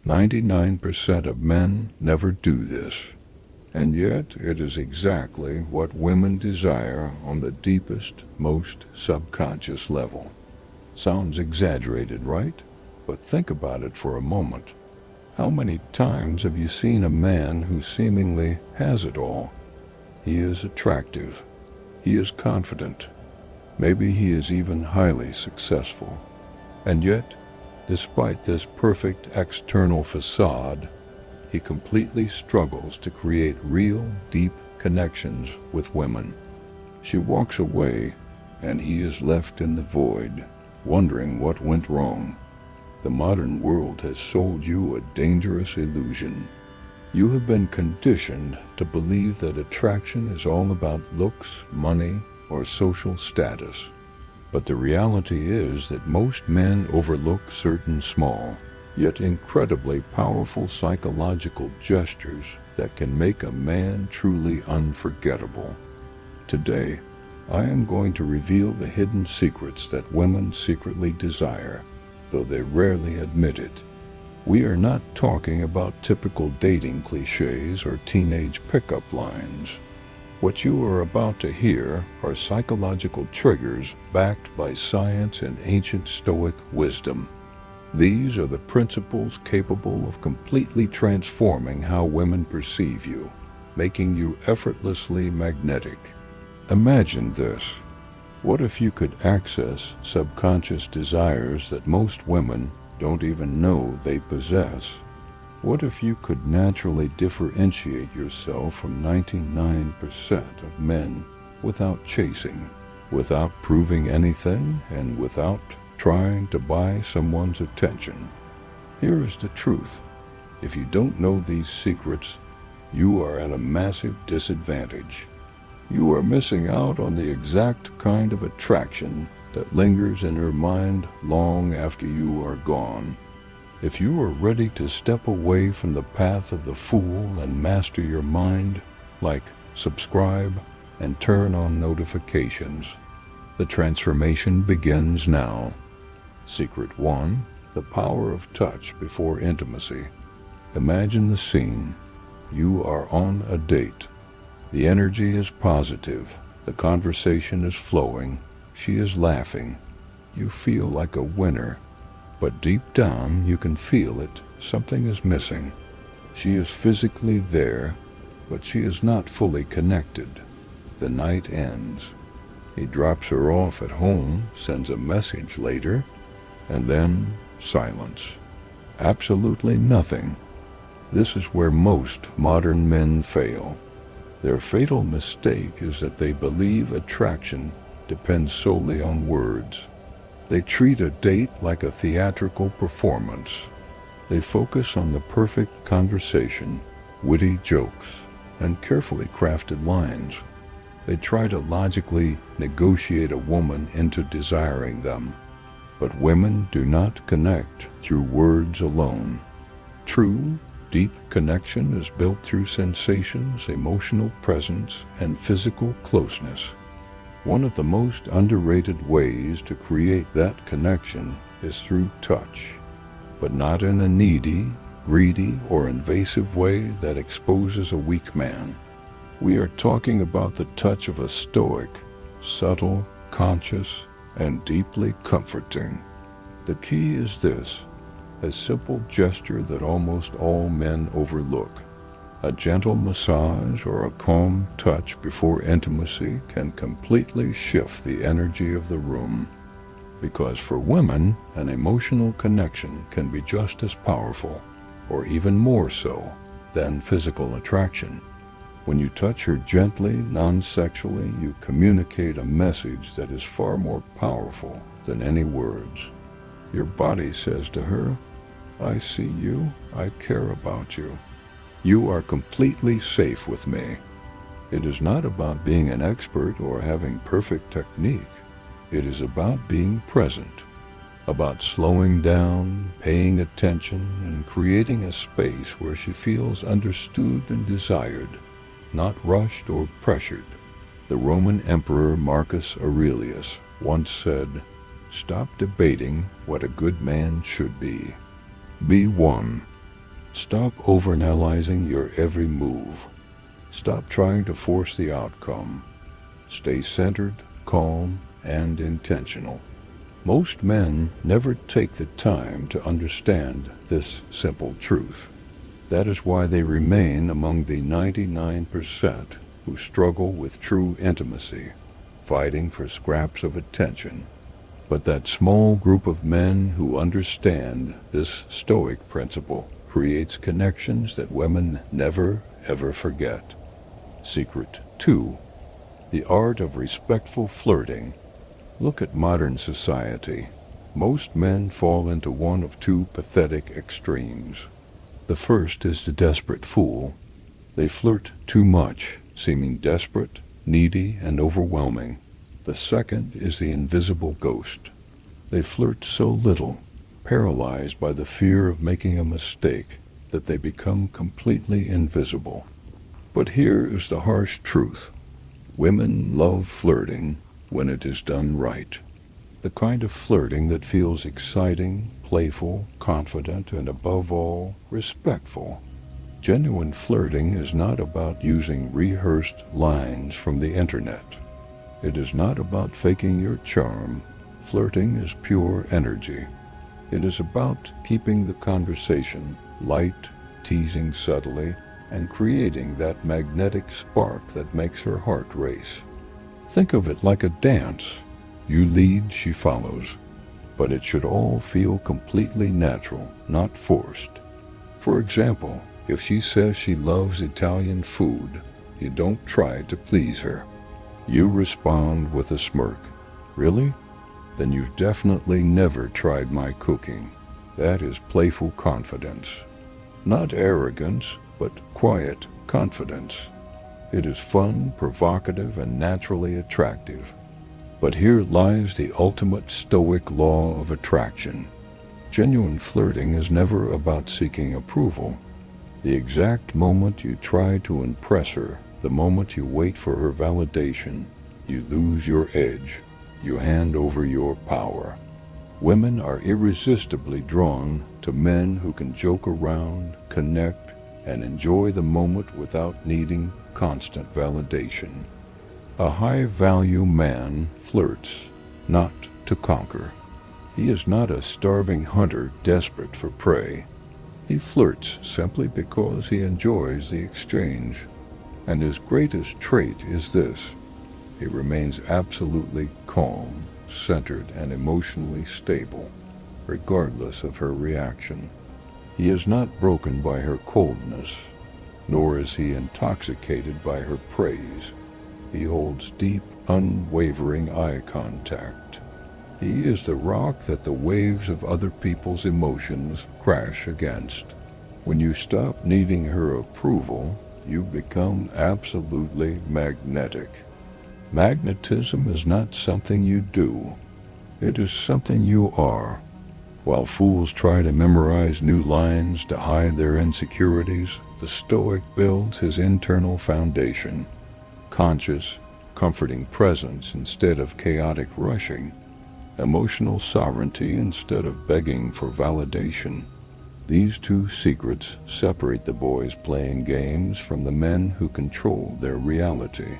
99% of men never do this, and yet it is exactly what women desire on the deepest, most subconscious level. Sounds exaggerated, right? But think about it for a moment. How many times have you seen a man who seemingly has it all? He is attractive. He is confident. Maybe he is even highly successful. And yet, despite this perfect external facade, he completely struggles to create real, deep connections with women. She walks away, and he is left in the void, wondering what went wrong. The modern world has sold you a dangerous illusion. You have been conditioned to believe that attraction is all about looks, money, or social status. But the reality is that most men overlook certain small, yet incredibly powerful psychological gestures that can make a man truly unforgettable. Today, I am going to reveal the hidden secrets that women secretly desire, though they rarely admit it. We are not talking about typical dating cliches or teenage pickup lines. What you are about to hear are psychological triggers backed by science and ancient Stoic wisdom. These are the principles capable of completely transforming how women perceive you, making you effortlessly magnetic. Imagine this. What if you could access subconscious desires that most women don't even know they possess? What if you could naturally differentiate yourself from 99% of men without chasing, without proving anything, and without trying to buy someone's attention? Here is the truth. If you don't know these secrets, you are at a massive disadvantage. You are missing out on the exact kind of attraction that lingers in her mind long after you are gone. If you are ready to step away from the path of the fool and master your mind, like, subscribe, and turn on notifications. The transformation begins now. Secret 1. The power of touch before intimacy. Imagine the scene. You are on a date. The energy is positive. The conversation is flowing. She is laughing. You feel like a winner. But deep down, you can feel it. Something is missing. She is physically there, but she is not fully connected. The night ends. He drops her off at home, sends a message later, and then silence. Absolutely nothing. This is where most modern men fail. Their fatal mistake is that they believe attraction depends solely on words. They treat a date like a theatrical performance. They focus on the perfect conversation, witty jokes, and carefully crafted lines. They try to logically negotiate a woman into desiring them. But women do not connect through words alone. True, deep connection is built through sensations, emotional presence, and physical closeness. One of the most underrated ways to create that connection is through touch, but not in a needy, greedy, or invasive way that exposes a weak man. We are talking about the touch of a Stoic, subtle, conscious, and deeply comforting. The key is this, a simple gesture that almost all men overlook. A gentle massage or a calm touch before intimacy can completely shift the energy of the room. Because for women, an emotional connection can be just as powerful, or even more so, than physical attraction. When you touch her gently, non-sexually, you communicate a message that is far more powerful than any words. Your body says to her, "I see you, I care about you. You are completely safe with me." It is not about being an expert or having perfect technique. It is about being present, about slowing down, paying attention, and creating a space where she feels understood and desired, not rushed or pressured. The Roman Emperor Marcus Aurelius once said, "Stop debating what a good man should be. Be one." Stop overanalyzing your every move. Stop trying to force the outcome. Stay centered, calm, and intentional. Most men never take the time to understand this simple truth. That is why they remain among the 99% who struggle with true intimacy, fighting for scraps of attention. But that small group of men who understand this Stoic principle creates connections that women never, ever forget. Secret 2. The art of respectful flirting. Look at modern society. Most men fall into one of two pathetic extremes. The first is the desperate fool. They flirt too much, seeming desperate, needy, and overwhelming. The second is the invisible ghost. They flirt so little, paralyzed by the fear of making a mistake, that they become completely invisible. But here is the harsh truth. Women love flirting when it is done right. The kind of flirting that feels exciting, playful, confident, and above all, respectful. Genuine flirting is not about using rehearsed lines from the internet. It is not about faking your charm. Flirting is pure energy. It is about keeping the conversation light, teasing subtly, and creating that magnetic spark that makes her heart race. Think of it like a dance. You lead, she follows. But it should all feel completely natural, not forced. For example, if she says she loves Italian food, you don't try to please her. You respond with a smirk. Really? Then you've definitely never tried my cooking. That is playful confidence. Not arrogance, but quiet confidence. It is fun, provocative, and naturally attractive. But here lies the ultimate Stoic law of attraction. Genuine flirting is never about seeking approval. The exact moment you try to impress her, the moment you wait for her validation, you lose your edge. You hand over your power. Women are irresistibly drawn to men who can joke around, connect, and enjoy the moment without needing constant validation. A high-value man flirts, not to conquer. He is not a starving hunter desperate for prey. He flirts simply because he enjoys the exchange. And his greatest trait is this: he remains absolutely calm, centered, and emotionally stable, regardless of her reaction. He is not broken by her coldness, nor is he intoxicated by her praise. He holds deep, unwavering eye contact. He is the rock that the waves of other people's emotions crash against. When you stop needing her approval, you become absolutely magnetic. Magnetism is not something you do. It is something you are. While fools try to memorize new lines to hide their insecurities, the Stoic builds his internal foundation. Conscious, comforting presence instead of chaotic rushing. Emotional sovereignty instead of begging for validation. These two secrets separate the boys playing games from the men who control their reality.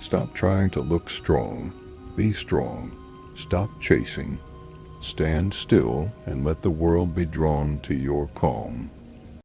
Stop trying to look strong. Be strong. Stop chasing. Stand still and let the world be drawn to your calm.